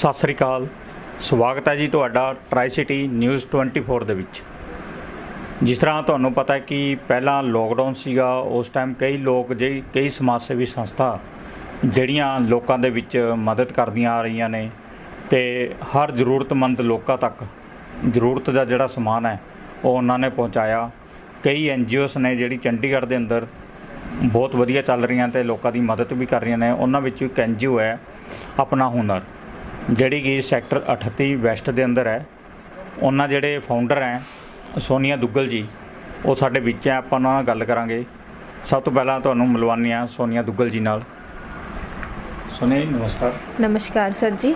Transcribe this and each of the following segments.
ਸਤਿ ਸ੍ਰੀ ਅਕਾਲ। ਸਵਾਗਤ ਹੈ ਜੀ ਤੁਹਾਡਾ ਟਰਾਈ ਸਿਟੀ ਨਿਊਜ਼ 24 ਦੇ ਵਿੱਚ। ਜਿਸ ਤਰ੍ਹਾਂ ਤੁਹਾਨੂੰ ਪਤਾ ਹੈ ਕਿ ਪਹਿਲਾਂ ਲੋਕਡਾਊਨ ਸੀਗਾ, ਉਸ ਟਾਈਮ ਕਈ ਸਮਾਜ ਸੇਵੀ ਸੰਸਥਾ ਜਿਹੜੀਆਂ ਲੋਕਾਂ ਦੇ ਵਿੱਚ ਮਦਦ ਕਰਦੀਆਂ ਆ ਰਹੀਆਂ ਨੇ ਤੇ ਹਰ ਜ਼ਰੂਰਤਮੰਦ ਲੋਕਾਂ ਤੱਕ ਜ਼ਰੂਰਤ ਦਾ ਜਿਹੜਾ ਸਮਾਨ ਹੈ ਉਹ ਉਹਨਾਂ ਨੇ ਪਹੁੰਚਾਇਆ। ਕਈ NGOs ਨੇ ਜਿਹੜੀ ਚੰਡੀਗੜ੍ਹ ਦੇ ਅੰਦਰ ਬਹੁਤ ਵਧੀਆ ਚੱਲ ਰਹੀਆਂ ਤੇ ਲੋਕਾਂ ਦੀ ਮਦਦ ਵੀ ਕਰ ਰਹੀਆਂ ਨੇ। ਉਹਨਾਂ ਵਿੱਚ ਇੱਕ NGO ਹੈ ਆਪਣਾ ਹੁਨਰ, ਜਿਹੜੀ ਕਿ ਸੈਕਟਰ 38 ਵੈਸਟ ਦੇ ਅੰਦਰ ਹੈ। ਉਹਨਾਂ ਜਿਹੜੇ ਫਾਊਂਡਰ ਹੈ ਸੋਨੀਆ ਦੁੱਗਲ ਜੀ, ਉਹ ਸਾਡੇ ਵਿੱਚ ਹੈ। ਆਪਾਂ ਉਹਨਾਂ ਨਾਲ ਗੱਲ ਕਰਾਂਗੇ। ਸਭ ਤੋਂ ਪਹਿਲਾਂ ਤੁਹਾਨੂੰ ਮਿਲਵਾਉਂਦੇ ਹਾਂ ਸੋਨੀਆ ਦੁੱਗਲ जी नाल। सोनिया जी नमस्कार। नमस्कार सर जी।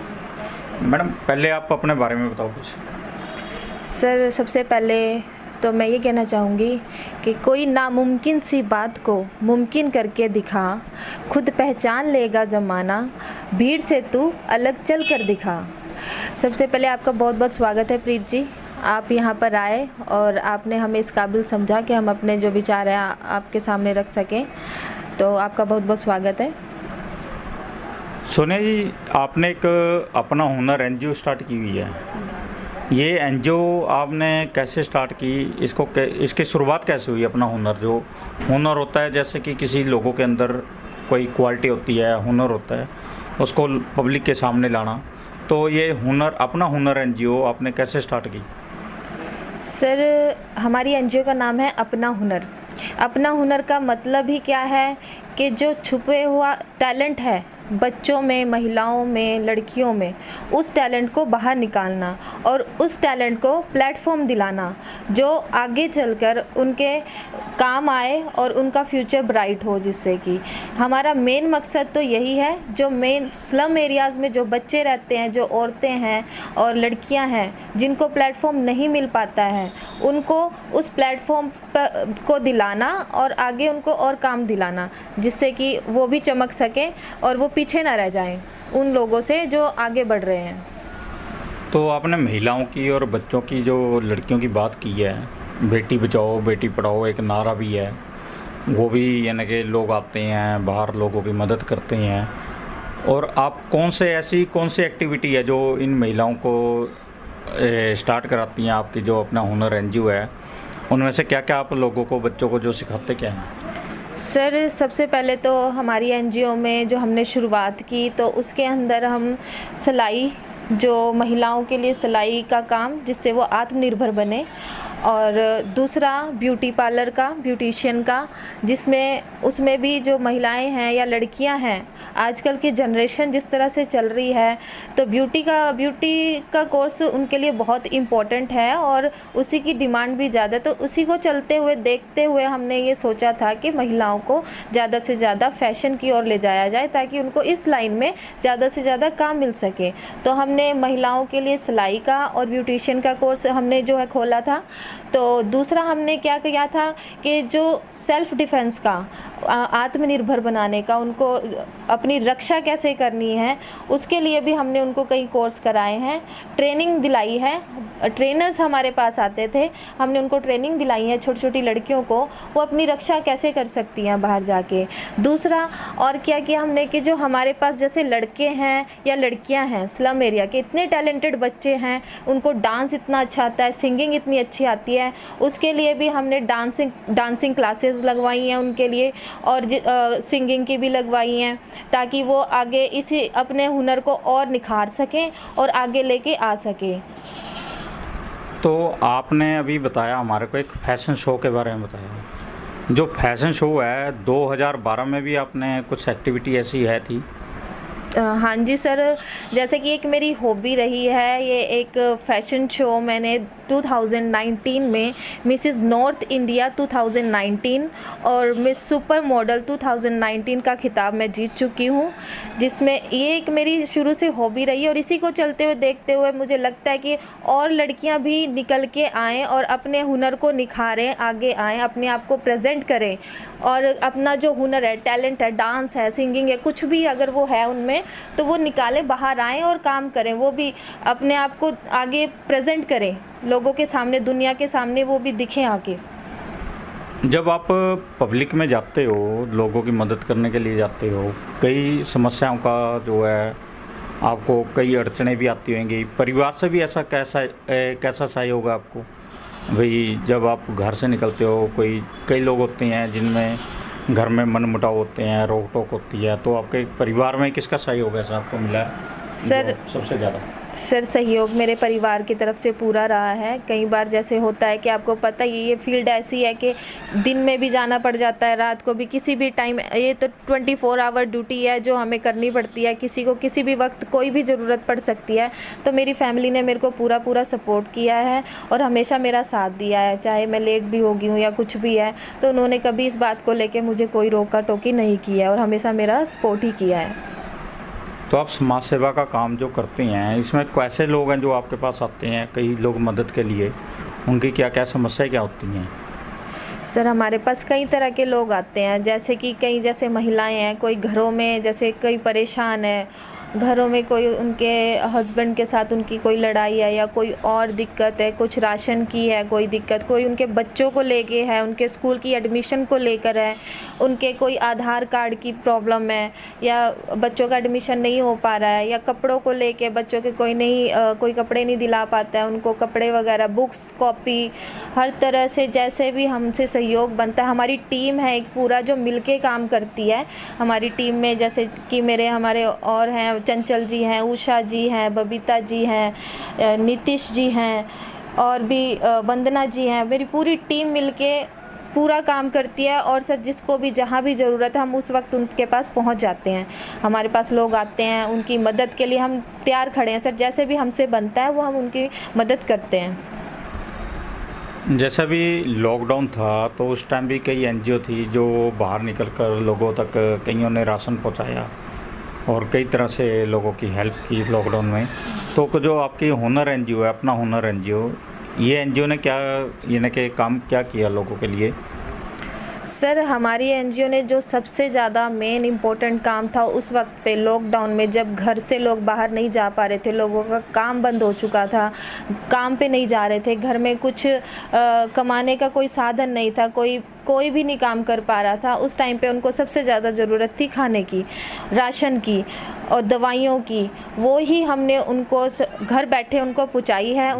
मैडम पहले आप अपने बारे में बताओ कुछ। सर सबसे पहले तो मैं ये कहना चाहूँगी कि कोई नामुमकिन सी बात को मुमकिन करके दिखा, खुद पहचान लेगा ज़माना, भीड़ से तू अलग चल कर दिखा। सबसे पहले आपका बहुत बहुत स्वागत है प्रीत जी। आप यहाँ पर आए और आपने हमें इस काबिल समझा कि हम अपने जो विचार हैं आपके सामने रख सकें, तो आपका बहुत बहुत स्वागत है। सोनिया जी, आपने एक अपना हुनर NGO स्टार्ट की हुई है। ये NGO आपने कैसे स्टार्ट की? इसकी शुरुआत कैसे हुई? अपना हुनर, जो हुनर होता है, जैसे कि किसी लोगों के अंदर कोई क्वालिटी होती है, हुनर होता है, उसको पब्लिक के सामने लाना, तो ये अपना हुनर NGO आपने कैसे स्टार्ट की? सर हमारी NGO का नाम है अपना हुनर। अपना हुनर का मतलब ही क्या है कि जो छुपे हुआ टैलेंट है बच्चों में, महिलाओं में, लड़कियों में, उस टैलेंट को बाहर निकालना और उस टैलेंट को प्लेटफॉर्म दिलाना जो आगे चलकर उनके काम आए और उनका फ्यूचर ब्राइट हो। जिससे कि हमारा मेन मकसद तो यही है, जो मेन स्लम एरियाज़ में जो बच्चे रहते हैं, जो औरतें हैं और लड़कियां हैं जिनको प्लेटफॉर्म नहीं मिल पाता है, उनको उस प्लेटफॉर्म को दिलाना और आगे उनको और काम दिलाना, जिससे कि वो भी चमक सकें और वो पीछे ना रह जाएं उन लोगों से जो आगे बढ़ रहे हैं। तो आपने महिलाओं की और बच्चों की, जो लड़कियों की बात की है, बेटी बचाओ बेटी पढ़ाओ एक नारा भी है, वो भी यानी कि लोग आते हैं बाहर, लोगों की मदद करते हैं। और आप कौन सी एक्टिविटी है जो इन महिलाओं को स्टार्ट कराती हैं? आपकी जो अपना हुनर NGO है, उनमें से क्या क्या आप लोगों को, बच्चों को जो सिखाते क्या हैं? सर सबसे पहले तो हमारी NGO में जो हमने शुरुआत की, तो उसके अंदर हम सिलाई, जो महिलाओं के लिए सिलाई का काम, जिससे वो आत्मनिर्भर बने, और दूसरा ब्यूटी पार्लर का, ब्यूटिशियन का, जिसमें उसमें भी जो महिलाएं हैं या लड़कियां हैं, आजकल की जनरेशन जिस तरह से चल रही है, तो ब्यूटी का कोर्स उनके लिए बहुत इम्पोर्टेंट है और उसी की डिमांड भी ज़्यादा है। तो उसी को चलते हुए, देखते हुए हमने ये सोचा था कि महिलाओं को ज़्यादा से ज़्यादा फैशन की ओर ले जाया जाए, ताकि उनको इस लाइन में ज़्यादा से ज़्यादा काम मिल सके। तो हमने महिलाओं के लिए सिलाई का और ब्यूटिशियन का कोर्स हमने जो है खोला था। तो दूसरा हमने क्या किया था कि जो सेल्फ डिफेंस का, आत्मनिर्भर बनाने का, उनको अपनी रक्षा कैसे करनी है, उसके लिए भी हमने उनको कई कोर्स कराए हैं, ट्रेनिंग दिलाई है। ट्रेनर्स हमारे पास आते थे, हमने उनको ट्रेनिंग दिलाई है, छोटी छोटी लड़कियों को, वो अपनी रक्षा कैसे कर सकती हैं बाहर जाके। दूसरा और क्या किया हमने कि जो हमारे पास जैसे लड़के हैं या लड़कियां हैं, स्लम एरिया के इतने टैलेंटेड बच्चे हैं, उनको डांस इतना अच्छा आता है, सिंगिंग इतनी अच्छी आती है, उसके लिए भी हमने डांसिंग क्लासेस लगवाई हैं उनके लिए, और सिंगिंग की भी लगवाई हैं, ताकि वो आगे इसी अपने हुनर को और निखार सकें और आगे लेके आ सकें। तो आपने अभी बताया हमारे को एक फैशन शो के बारे में बताया। जो फैशन शो है 2012 में भी आपने कुछ एक्टिविटी ऐसी है थी? हाँ जी सर, जैसे कि एक मेरी हॉबी रही है, ये एक फ़ैशन शो मैंने 2019 में मिसेस नॉर्थ इंडिया 2019 और मिस सुपर मॉडल 2019 का खिताब मैं जीत चुकी हूँ, जिसमें ये एक मेरी शुरू से हॉबी रही है। और इसी को चलते हुए, देखते हुए मुझे लगता है कि और लड़कियाँ भी निकल के आएँ और अपने हुनर को निखारें, आगे आएँ, अपने आप को प्रेजेंट करें, और अपना जो हुनर है, टैलेंट है, डांस है, सिंगिंग है, कुछ भी अगर वो है उनमें, तो वो निकालें, बाहर आएँ और काम करें, वो भी अपने आप को आगे प्रेजेंट करें लोगों के सामने, दुनिया के सामने वो भी दिखें आके। जब आप पब्लिक में जाते हो, लोगों की मदद करने के लिए जाते हो, कई समस्याओं का जो है आपको कई अड़चनें भी आती होंगी, परिवार से भी ऐसा कैसा सहयोग है आपको? भाई जब आप घर से निकलते हो, कई लोग होते हैं जिनमें घर में मनमुटाव होते हैं, रोक टोक होती है, तो आपके परिवार में किसका सहयोग ऐसा आपको मिला है सर जो सबसे ज़्यादा? सर सहयोग मेरे परिवार की तरफ से पूरा रहा है। कई बार जैसे होता है कि आपको पता ही ये फील्ड ऐसी है कि दिन में भी जाना पड़ जाता है, रात को भी, किसी भी टाइम। ये तो 24 आवर ड्यूटी है जो हमें करनी पड़ती है। किसी को किसी भी वक्त कोई भी ज़रूरत पड़ सकती है, तो मेरी फैमिली ने मेरे को पूरा सपोर्ट किया है और हमेशा मेरा साथ दिया है। चाहे मैं लेट भी हो गई हूँ या कुछ भी है, तो उन्होंने कभी इस बात को लेकर मुझे कोई रोका टोकी नहीं की है और हमेशा मेरा सपोर्ट ही किया है। तो आप समाज सेवा का काम जो करते हैं, इसमें कैसे लोग हैं जो आपके पास आते हैं, कई लोग मदद के लिए, उनकी क्या क्या समस्याएं क्या होती हैं? सर हमारे पास कई तरह के लोग आते हैं, जैसे कि कई जैसे महिलाएं हैं, कोई घरों में जैसे कई परेशान है, घरों में कोई उनके हस्बैंड के साथ उनकी कोई लड़ाई है या कोई और दिक्कत है, कुछ राशन की है कोई दिक्कत, कोई उनके बच्चों को लेके है, उनके स्कूल की एडमिशन को लेकर है, उनके कोई आधार कार्ड की प्रॉब्लम है या बच्चों का एडमिशन नहीं हो पा रहा है, या कपड़ों को लेके बच्चों के कोई कपड़े नहीं दिला पाता है, उनको कपड़े वगैरह, बुक्स, कॉपी, हर तरह से जैसे भी हमसे सहयोग बनता है। हमारी टीम है एक पूरा जो मिलके काम करती है। हमारी टीम में जैसे कि हमारे और हैं, चंचल जी हैं, उषा जी हैं, बबीता जी हैं, नीतीश जी हैं और भी वंदना जी हैं। मेरी पूरी टीम मिलके पूरा काम करती है और सर जिसको भी जहाँ भी ज़रूरत है हम उस वक्त उनके पास पहुंच जाते हैं। हमारे पास लोग आते हैं, उनकी मदद के लिए हम तैयार खड़े हैं सर। जैसे भी हमसे बनता है वो हम उनकी मदद करते हैं। जैसा भी लॉकडाउन था तो उस टाइम भी कई एनजीओ थी जो बाहर निकलकर लोगों तक, कईयों ने राशन पहुंचाया और कई तरह से लोगों की हेल्प की लॉकडाउन में। तो जो आपकी हुनर एनजीओ है, अपना हुनर एनजीओ, ये एनजीओ ने क्या यानी कि काम क्या किया लोगों के लिए? सर हमारी एनजीओ ने जो सबसे ज़्यादा मेन इम्पोर्टेंट काम था उस वक्त पे लॉकडाउन में, जब घर से लोग बाहर नहीं जा पा रहे थे, लोगों का काम बंद हो चुका था, काम पे नहीं जा रहे थे, घर में कुछ कमाने का कोई साधन नहीं था, कोई भी नहीं काम कर पा रहा था, उस टाइम पे उनको सबसे ज़्यादा ज़रूरत थी खाने की, राशन की और दवाइयों की। वो ही हमने उनको घर बैठे उनको पहुँचाई है।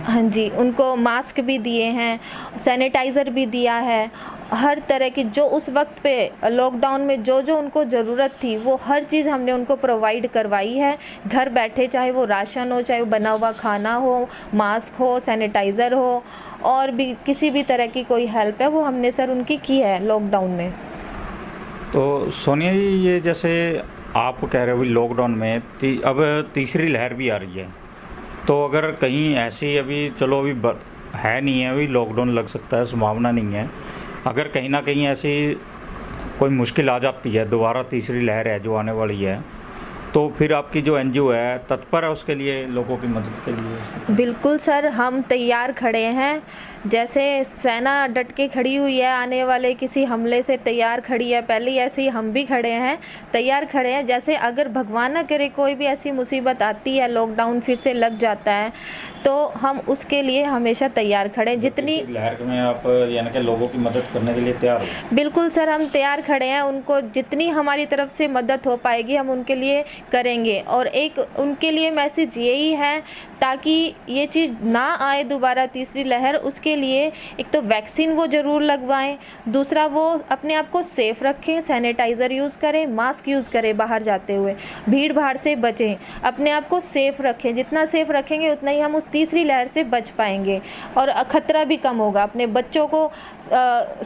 हाँ जी, उनको मास्क भी दिए हैं, सैनिटाइज़र भी दिया है, हर तरह की जो उस वक्त पे लॉकडाउन में जो उनको ज़रूरत थी वो हर चीज़ हमने उनको प्रोवाइड करवाई है घर बैठे। चाहे वो राशन हो, चाहे वो बना हुआ खाना हो, मास्क हो, सैनिटाइज़र हो और भी किसी भी तरह की कोई हेल्प है वो हमने सर उनकी की है लॉकडाउन में। तो सोनिया जी, ये जैसे आप कह रहे हो लॉकडाउन में अब तीसरी लहर भी आ रही है, तो अगर कहीं ऐसी अभी चलो अभी है नहीं है, अभी लॉकडाउन लग सकता है, संभावना नहीं है, अगर कहीं ना कहीं ऐसी कोई मुश्किल आ जाती है, दोबारा तीसरी लहर है जो आने वाली है, तो फिर आपकी जो एनजीओ है तत्पर है उसके लिए, लोगों की मदद के लिए? बिल्कुल सर, हम तैयार खड़े हैं। जैसे सेना डट के खड़ी हुई है आने वाले किसी हमले से, तैयार खड़ी है पहले, ऐसे ही हम भी खड़े हैं, तैयार खड़े हैं। जैसे अगर भगवान ना करे कोई भी ऐसी मुसीबत आती है, लॉकडाउन फिर से लग जाता है, तो हम उसके लिए हमेशा तैयार खड़े हैं। जितनी लहर में आप यानी कि लोगों की मदद करने के लिए तैयार हो? बिल्कुल सर, हम तैयार खड़े हैं। उनको जितनी हमारी तरफ से मदद हो पाएगी हम उनके लिए करेंगे। और एक उनके लिए मैसेज यही है, ताकि ये चीज़ ना आए दोबारा तीसरी लहर, उसके लिए एक तो वैक्सीन वो ज़रूर लगवाएं, दूसरा वो अपने आप को सेफ़ रखें, सैनिटाइज़र यूज़ करें, मास्क यूज़ करें, बाहर जाते हुए भीड़ भाड़ से बचें, अपने आप को सेफ़ रखें। जितना सेफ़ रखेंगे उतना ही हम उस तीसरी लहर से बच पाएंगे और ख़तरा भी कम होगा। अपने बच्चों को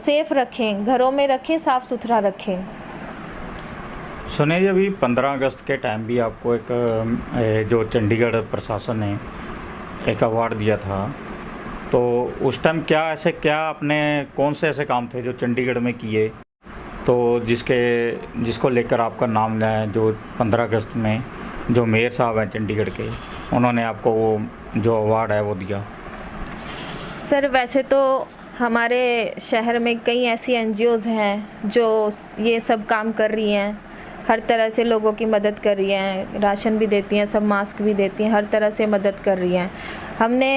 सेफ़ रखें, घरों में रखें, साफ़ सुथरा रखें। सुनिए जी, अभी 15 अगस्त के टाइम भी आपको एक जो चंडीगढ़ प्रशासन ने एक अवार्ड दिया था, तो उस टाइम क्या आपने कौन से ऐसे काम थे जो चंडीगढ़ में किए, तो जिसको लेकर आपका नाम है, जो 15 अगस्त में जो मेयर साहब हैं चंडीगढ़ के, उन्होंने आपको वो जो अवार्ड है वो दिया? सर वैसे तो हमारे शहर में कई ऐसी एनजीओज़ हैं जो ये सब काम कर रही हैं, हर तरह से लोगों की मदद कर रही हैं, राशन भी देती हैं, सब मास्क भी देती हैं, हर तरह से मदद कर रही हैं। हमने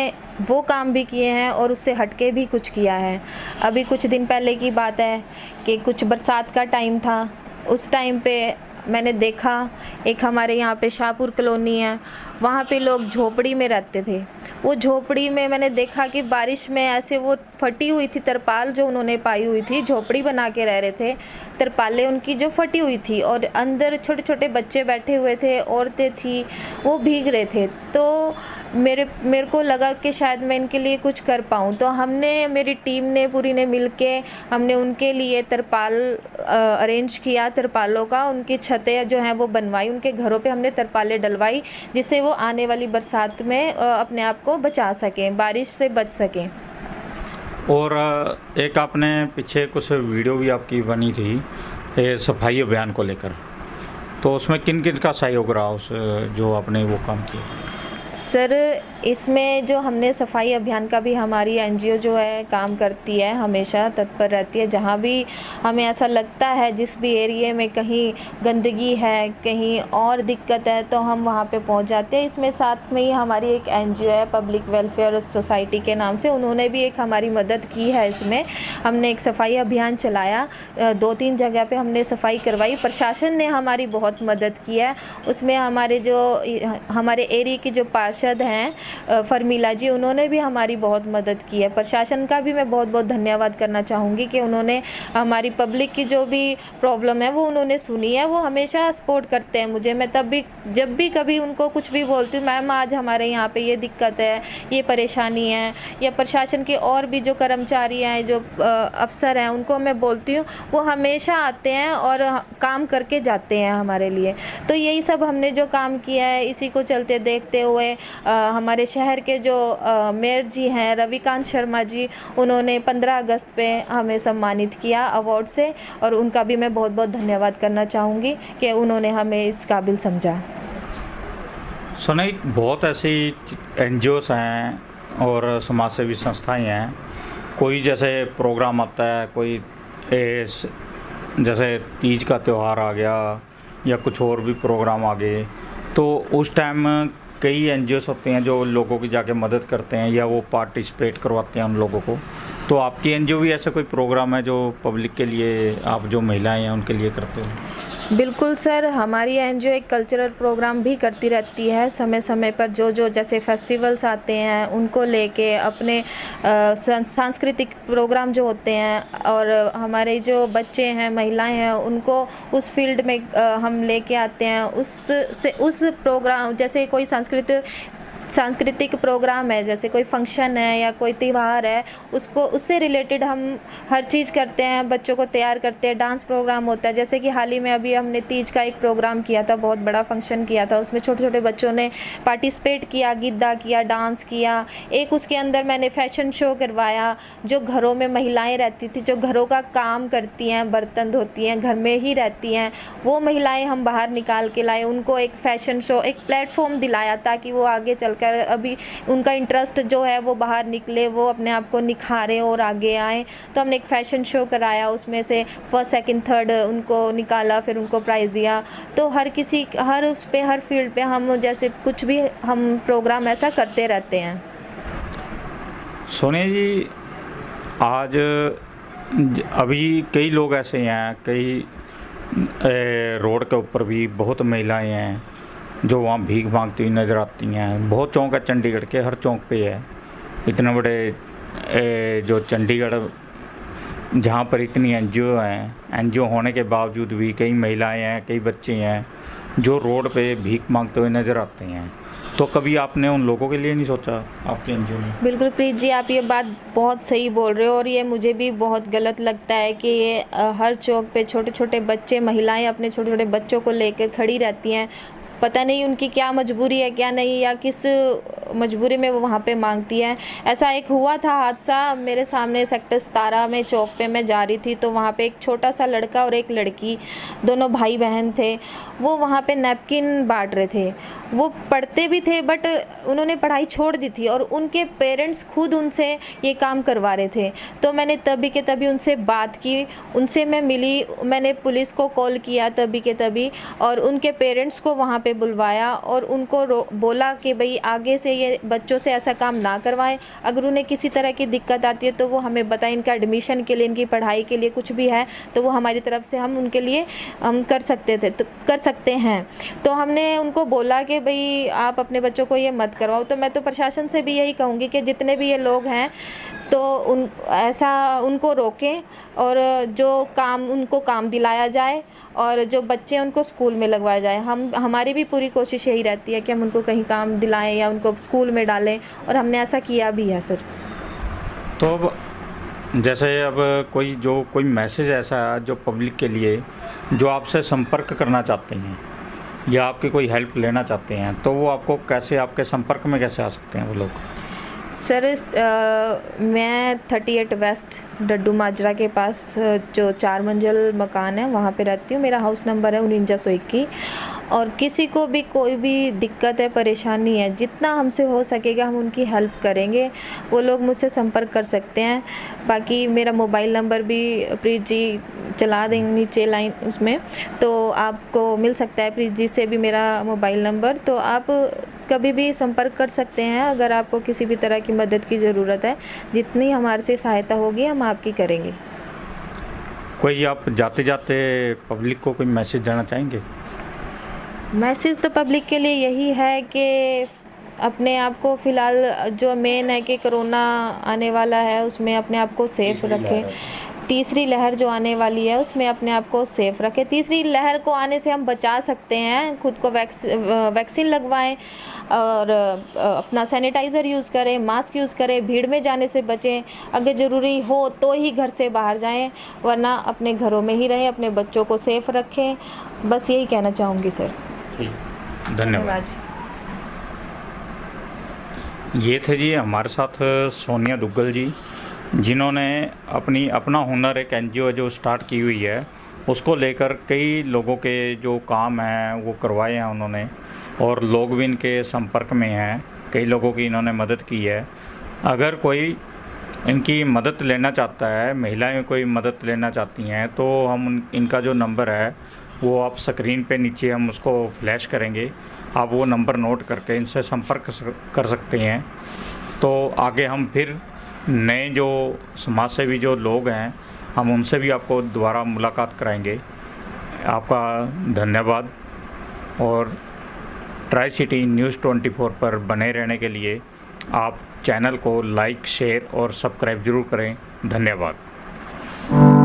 वो काम भी किए हैं और उससे हटके भी कुछ किया है। अभी कुछ दिन पहले की बात है कि कुछ बरसात का टाइम था, उस टाइम पे मैंने देखा, एक हमारे यहाँ पे शाहपुर कॉलोनी है, वहाँ पे लोग झोपड़ी में रहते थे। वो झोपड़ी में मैंने देखा कि बारिश में ऐसे वो फटी हुई थी तरपाल जो उन्होंने पाई हुई थी, झोपड़ी बना के रह रहे थे, तरपालें उनकी जो फटी हुई थी और अंदर छोटे छोटे बच्चे बैठे हुए थे, औरतें थी, वो भीग रहे थे। तो मेरे को लगा कि शायद मैं इनके लिए कुछ कर पाऊँ, तो हमने, मेरी टीम ने पूरी ने मिल के हमने उनके लिए तरपाल अरेंज किया, तरपालों का, उनकी छतें जो हैं वो बनवाई, उनके घरों पे हमने तरपालें डलवाई, जिससे वो आने वाली बरसात में अपने आप को बचा सकें, बारिश से बच सकें। और एक आपने पीछे कुछ वीडियो भी आपकी बनी थी ये सफाई अभियान को लेकर, तो उसमें किन किन का सहयोग रहा उस जो आपने वो काम किया? सर, इसमें जो हमने सफाई अभियान का भी, हमारी एनजीओ जो है काम करती है, हमेशा तत्पर रहती है। जहाँ भी हमें ऐसा लगता है, जिस भी एरिया में कहीं गंदगी है, कहीं और दिक्कत है, तो हम वहाँ पे पहुँच जाते हैं। इसमें साथ में ही हमारी एक एनजीओ है पब्लिक वेलफेयर सोसाइटी के नाम से, उन्होंने भी एक हमारी मदद की है। इसमें हमने एक सफाई अभियान चलाया, 2-3 जगह पे हमने सफाई करवाई। प्रशासन ने हमारी बहुत मदद की है। उसमें हमारे एरिया की जो पार्षद हैं फर्मिला जी, उन्होंने भी हमारी बहुत मदद की है। प्रशासन का भी मैं बहुत बहुत धन्यवाद करना चाहूँगी कि उन्होंने हमारी पब्लिक की जो भी प्रॉब्लम है वो उन्होंने सुनी है। वो हमेशा सपोर्ट करते हैं मुझे। मैं तब भी, जब भी कभी उनको कुछ भी बोलती हूँ, मैम आज हमारे यहाँ पे ये दिक्कत है, ये परेशानी है, या प्रशासन के और भी जो कर्मचारी हैं, जो अफसर हैं, उनको मैं बोलती हूँ, वो हमेशा आते हैं और काम करके जाते हैं हमारे लिए। तो यही सब हमने जो काम किया है, इसी को चलते देखते हुए हमारे शहर के जो मेयर जी हैं रविकांत शर्मा जी, उन्होंने 15 अगस्त पे हमें सम्मानित किया अवार्ड से, और उनका भी मैं बहुत बहुत धन्यवाद करना चाहूँगी कि उन्होंने हमें इस काबिल समझा। सुनाई, बहुत ऐसी एनजीओस हैं और समाजसेवी संस्थाएं हैं, कोई जैसे प्रोग्राम आता है, कोई जैसे तीज का त्यौहार आ गया या कुछ और भी प्रोग्राम आ गए, तो उस टाइम कई एनजीओस होते हैं जो लोगों की जाके मदद करते हैं या वो पार्टिसिपेट करवाते हैं उन लोगों को। तो आपकी एनजीओ भी ऐसा कोई प्रोग्राम है जो पब्लिक के लिए, आप जो महिलाएं हैं उनके लिए करते हो? बिल्कुल सर, हमारी एनजीओ एक कल्चरल प्रोग्राम भी करती रहती है समय समय पर। जो जैसे फेस्टिवल्स आते हैं उनको लेके, अपने सांस्कृतिक प्रोग्राम जो होते हैं, और हमारे जो बच्चे हैं, महिलाएं हैं, उनको उस फील्ड में हम लेके आते हैं। उस प्रोग्राम, जैसे कोई सांस्कृतिक प्रोग्राम है, जैसे कोई फंक्शन है या कोई त्यौहार है, उससे रिलेटेड हम हर चीज़ करते हैं, बच्चों को तैयार करते हैं। डांस प्रोग्राम होता है, जैसे कि हाल ही में अभी हमने तीज का एक प्रोग्राम किया था, बहुत बड़ा फंक्शन किया था। उसमें छोटे छोटे बच्चों ने पार्टिसिपेट किया, गिद्दा किया, डांस किया। एक उसके अंदर मैंने फैशन शो करवाया। जो घरों में महिलाएं रहती थी, जो घरों का काम करती हैं, बर्तन धोती हैं, घर में ही रहती हैं, वो महिलाएं हम बाहर निकाल के लाए। उनको एक फैशन शो, एक प्लेटफॉर्म दिलाया, ताकि वो आगे चल कर अभी उनका इंटरेस्ट जो है वो बाहर निकले, वो अपने आप को निखारें और आगे आएँ। तो हमने एक फ़ैशन शो कराया, उसमें से फर्स्ट सेकंड थर्ड उनको निकाला, फिर उनको प्राइज़ दिया। तो हर उस पे, हर फील्ड पे हम जैसे कुछ भी हम प्रोग्राम ऐसा करते रहते हैं। सोनिया जी, आज अभी कई लोग ऐसे हैं, कई रोड के ऊपर भी बहुत महिलाएं हैं जो वहाँ भीख मांगती हुई नज़र आती हैं। बहुत चौक है चंडीगढ़ के, हर चौक पे है। इतने बड़े जो चंडीगढ़, जहाँ पर इतनी एनजीओ हैं, एनजीओ होने के बावजूद भी कई महिलाएं हैं, कई बच्चे हैं जो रोड पे भीख मांगते हुए नज़र आते हैं। तो कभी आपने उन लोगों के लिए नहीं सोचा आपके एनजीओ में? बिल्कुल प्रीत जी, आप ये बात बहुत सही बोल रहे हो, और ये मुझे भी बहुत गलत लगता है कि ये हर चौक पे छोटे छोटे बच्चे, महिलाएं अपने छोटे छोटे बच्चों को लेकर खड़ी रहती हैं। पता नहीं उनकी क्या मजबूरी है, क्या नहीं, या किस मजबूरी में वो वहाँ पे मांगती है। ऐसा एक हुआ था हादसा मेरे सामने, सेक्टर 17 में चौक पे मैं जा रही थी, तो वहाँ पे एक छोटा सा लड़का और एक लड़की, दोनों भाई बहन थे। वो वहाँ पे नैपकिन बांट रहे थे। वो पढ़ते भी थे, बट उन्होंने पढ़ाई छोड़ दी थी, और उनके पेरेंट्स खुद उनसे ये काम करवा रहे थे। तो मैंने तभी के तभी उनसे बात की, उनसे मैं मिली, मैंने पुलिस को कॉल किया तभी के तभी, और उनके पेरेंट्स को वहाँ पे बुलवाया और उनको बोला कि भाई आगे से ये बच्चों से ऐसा काम ना करवाएं। अगर उन्हें किसी तरह की दिक्कत आती है तो वो हमें बताएं, इनका एडमिशन के लिए, इनकी पढ़ाई के लिए कुछ भी है तो वो हमारी तरफ से हम उनके लिए हम कर सकते हैं। तो हमने उनको बोला कि भाई आप अपने बच्चों को ये मत करवाओ। तो मैं तो प्रशासन से भी यही कहूँगी कि जितने भी ये लोग हैं तो उनको रोकें और जो उनको काम दिलाया जाए और जो बच्चे हैं उनको स्कूल में लगवाया जाए। हमारी भी पूरी कोशिश यही रहती है कि हम उनको कहीं काम दिलाएं या उनको स्कूल में डालें, और हमने ऐसा किया भी है सर। तो अब जैसे अब कोई मैसेज ऐसा है जो पब्लिक के लिए जो आपसे संपर्क करना चाहते हैं या आपकी कोई हेल्प लेना चाहते हैं, तो वो आपको कैसे, आपके संपर्क में कैसे आ सकते हैं वो लोग? सर मैं 38 वेस्ट डड्डू माजरा के पास जो 4 मंजिल मकान है वहाँ पे रहती हूँ। मेरा हाउस नंबर है 4921। और किसी को भी कोई भी दिक्कत है, परेशानी है, जितना हमसे हो सकेगा हम उनकी हेल्प करेंगे। वो लोग मुझसे संपर्क कर सकते हैं। बाकी मेरा मोबाइल नंबर भी प्रीत जी चला देंगे नीचे लाइन उसमें, तो आपको मिल सकता है प्रीत जी से भी मेरा मोबाइल नंबर। तो आप कभी भी संपर्क कर सकते हैं अगर आपको किसी भी तरह की मदद की ज़रूरत है। जितनी हमारे से सहायता होगी हम आपकी करेंगे। कोई आप जाते जाते पब्लिक को कोई मैसेज देना चाहेंगे? मैसेज तो पब्लिक के लिए यही है कि अपने आप को फ़िलहाल जो मेन है कि कोरोना आने वाला है उसमें अपने आप को सेफ़ रखें। तीसरी लहर जो आने वाली है उसमें अपने आप को सेफ़ रखें। तीसरी लहर को आने से हम बचा सकते हैं, खुद को वैक्सीन लगवाएं और अपना सैनिटाइज़र यूज़ करें, मास्क यूज़ करें, भीड़ में जाने से बचें। अगर ज़रूरी हो तो ही घर से बाहर जाएं, वरना अपने घरों में ही रहें, अपने बच्चों को सेफ़ रखें। बस यही कहना चाहूँगी सर। धन्यवाद। ये थे जी हमारे साथ सोनिया दुग्गल जी, जिन्होंने अपना हुनर एक एनजीओ जो स्टार्ट की हुई है उसको लेकर कई लोगों के जो काम हैं वो करवाए हैं उन्होंने, और लोग भी इनके संपर्क में हैं। कई लोगों की इन्होंने मदद की है। अगर कोई इनकी मदद लेना चाहता है, महिलाएं कोई मदद लेना चाहती हैं, तो हम इनका जो नंबर है वो आप स्क्रीन पे नीचे हम उसको फ्लैश करेंगे, आप वो नंबर नोट करके इनसे संपर्क कर सकते हैं। तो आगे हम फिर नए जो समाज सेवी जो लोग हैं हम उनसे भी आपको दोबारा मुलाकात कराएंगे। आपका धन्यवाद। और ट्राई सिटी न्यूज़ 24 पर बने रहने के लिए आप चैनल को लाइक, शेयर और सब्सक्राइब ज़रूर करें। धन्यवाद।